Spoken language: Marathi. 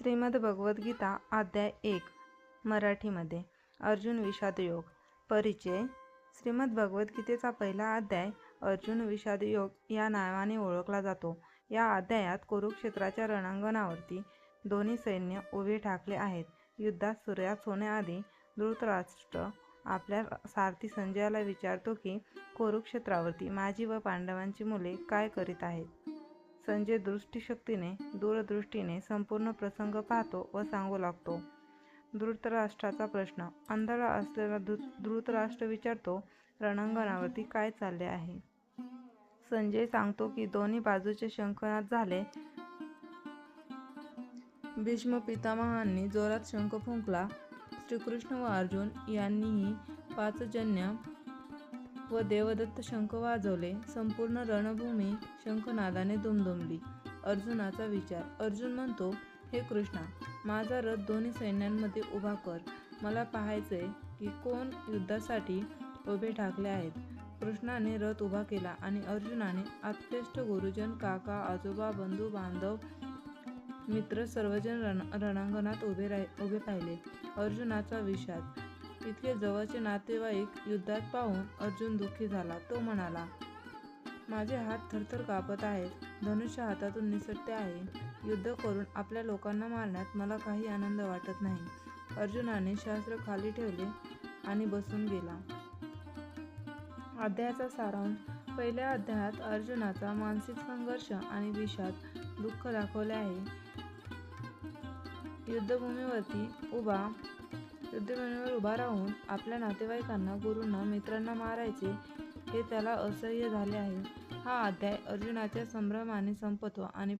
श्रीमद भगवद्गीता अध्याय 1 मराठीमध्ये अर्जुन विषाद योग. परिचय. श्रीमद भगवद्गीतेचा पहिला अध्याय अर्जुन विषाद योग या नावाने ओळखला जातो. या अध्यायात कुरुक्षेत्राच्या रणांगणावरती दोन्ही सैन्य उभे ठाकले आहेत. युद्धात सुरुवात होण्याआधी धृतराष्ट्र आपल्या सारथी संजयाला विचारतो की कुरुक्षेत्रावरती माझी व पांडवांची मुले काय करीत आहेत. संजय दृष्टीशक्तीने दूरदृष्टीने संपूर्ण प्रसंग पाहतो व सांगू लागतो. धृतराष्ट्राचा प्रश्न. अंधारा असलेला धृतराष्ट्र विचारतो, रणांगणावरती काय चालले आहे. संजय सांगतो की दोन्ही बाजूचे शंखनाद झाले. भीष्म पितामहांनी जोरात शंख फुंकला. श्रीकृष्ण व अर्जुन यांनीही पांचजन्य व देवदत्त शंख वाजवले. संपूर्ण रणभूमी शंखनादाने दुमदुमली. अर्जुनाचा विचार. अर्जुन म्हणतो, हे कृष्णा, माझा रथ दोन्ही सैन्यांमध्ये उभा कर. मला पाहायचंय की कोण युद्धासाठी उभे ठाकले आहेत. कृष्णाने रथ उभा केला आणि अर्जुनाने आप्तेष्ट गुरुजन, काका, आजोबा, बंधू बांधव, मित्र सर्वजण रणांगणात उभे पाहिले. अर्जुनाचा विषाद. इतके जवळचे नातेवाईक युद्धात पाहून अर्जुन दुःखी झाला. तो म्हणाला, माझे हात थरथर कापत आहेत. धनुष्य हातातून निसटते आहे. युद्ध करून आपल्या लोकांना मारण्यात मला काही आनंद वाटत नाही. अर्जुनाने शस्त्र खाली ठेवले आणि बसून गेला. अध्यायाचा सारांश. पहिल्या अध्यायात अर्जुनाचा मानसिक संघर्ष आणि विषाद, दुःख दाखवले आहे. युद्धभूमीवर उभा राहून आपल्या नातेवाईकांना, गुरूंना, मित्रांना मारायचे हे त्याला असह्य झाले आहे. हा अध्याय अर्जुनाच्या संभ्रमाने संपतो आणि